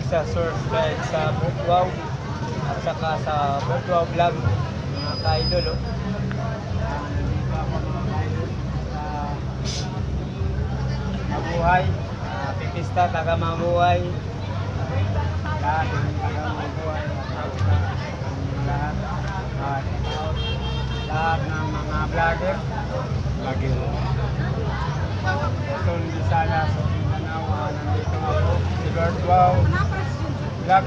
sa source guide sa Virtual at saka sa Virtual Vlog mga ka-idol. Nandito ako mga ka-idol sa Mabuhay, Pipista, taga Mabuhay, lahat ng taga Mabuhay, lahat ng mga vlogger, Luzon, Visayas, Mindanao, nandito ako si Virtual Vlog.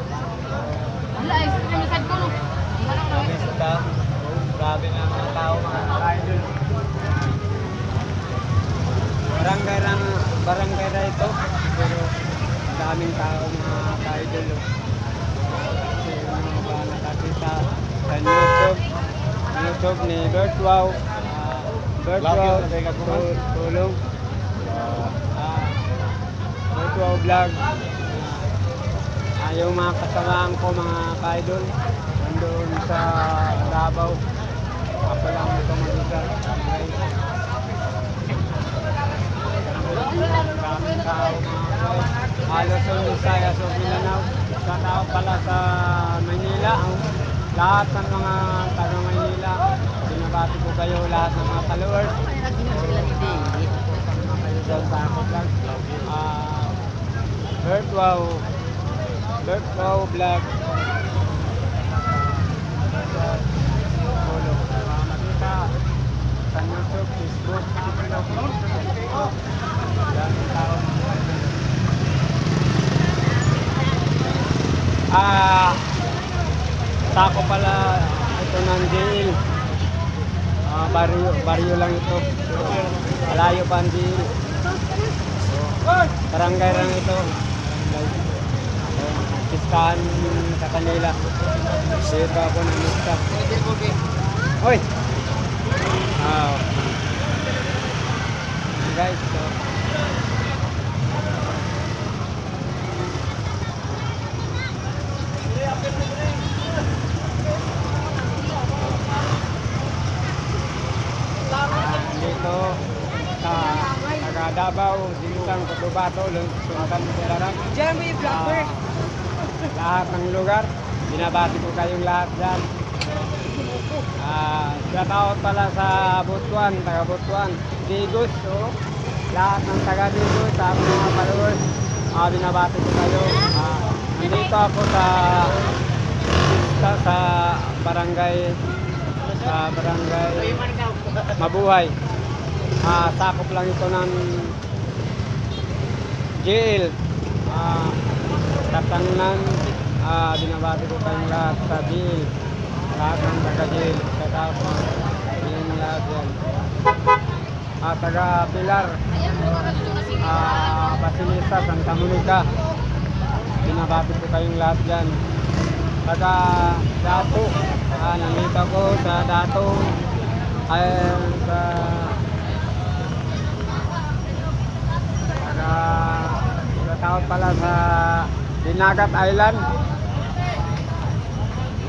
Pipista, grabe na mga tao mga ka-idol. Barangay na ito, pero daming tao mga ka-idol. Kasi yung mga nakakita sa YouTube ni Virtual Tulong, Virtual Vlog. Yung mga kasamahan ko mga ka-idol nandun sa Davao. Ako lang ito mag-isa. Maraming tao mga Luzon, Visayas, Mindanao. Sa tao pala sa Maynila, lahat ng mga taga Maynila, binabati ko kayo lahat ng mga followers. Sa ako lang Virtual Vlog. Follow makita sa YouTube, Facebook, daming tao. Sako pala ito ng jail. Baryo lang ito. Malayo pa ang jail. Barangay lang ito. Pistahan sa kanila. Dito ako namista. Hoy! Guys, so dito sa taga Davao, Sintang, Cotabato, Sultan Kudarat. Diyan mo yung vlogger. Lahat ng lugar, binabati ko kayong lahat dyan. Shout pala sa Butuan, taga Butuan, Digos, lahat ng taga Digos, sa mga followers, binabati ko kayo. Nandito ako sa barangay Mabuhay. Sakop lang ito ng jail. Tatangnan, binabati ko kayong lahat sa jail. Lahat ng taga-jail, katapos, yung lahat yan. Taga Pilar, Basilisa, Santa Monica, binabati ko kayong lahat dyan. Taga Dato, nandito ko sa Dato, taga taon pala sa Dinagat Island.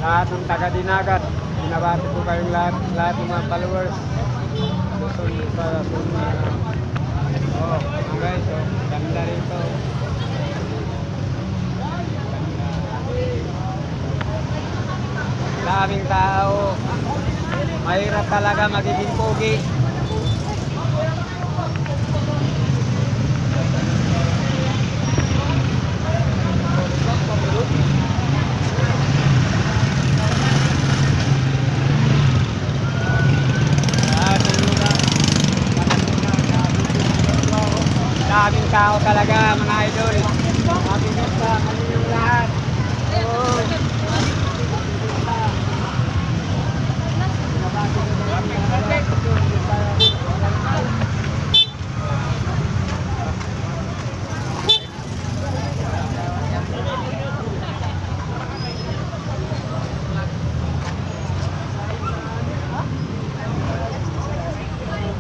Lahat ng taga Dinagat, binabati ko kayong lahat ng mga followers. Guys, ganda rito. Daming tao. Mahirap talaga magiging pogi. Daming tao talaga mga idol. Mabigat sa kanilang lahat.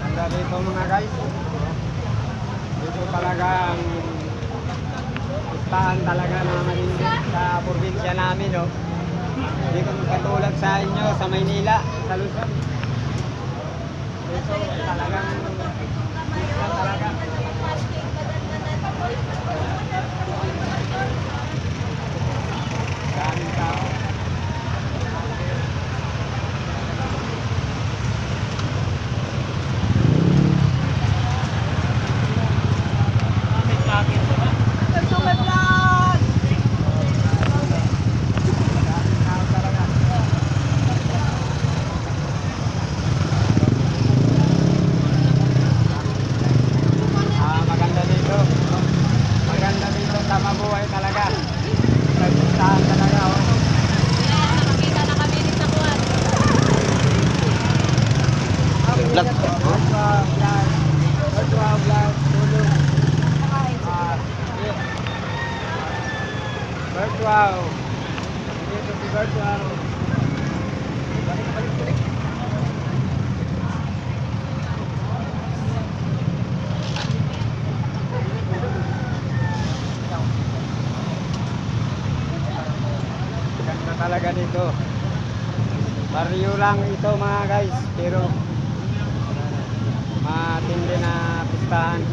Ganda dito mga guys. Dito talagang listahan talaga na malindi sa probinsya namin, no? Hindi ko katulad sa inyo sa Maynila, sa Luzon. Dito talagang talaga. Wow. Dito si Bert Wow. Balik. Ganda talaga dito. Barrio lang ito mga guys, pero matindi na pistahan.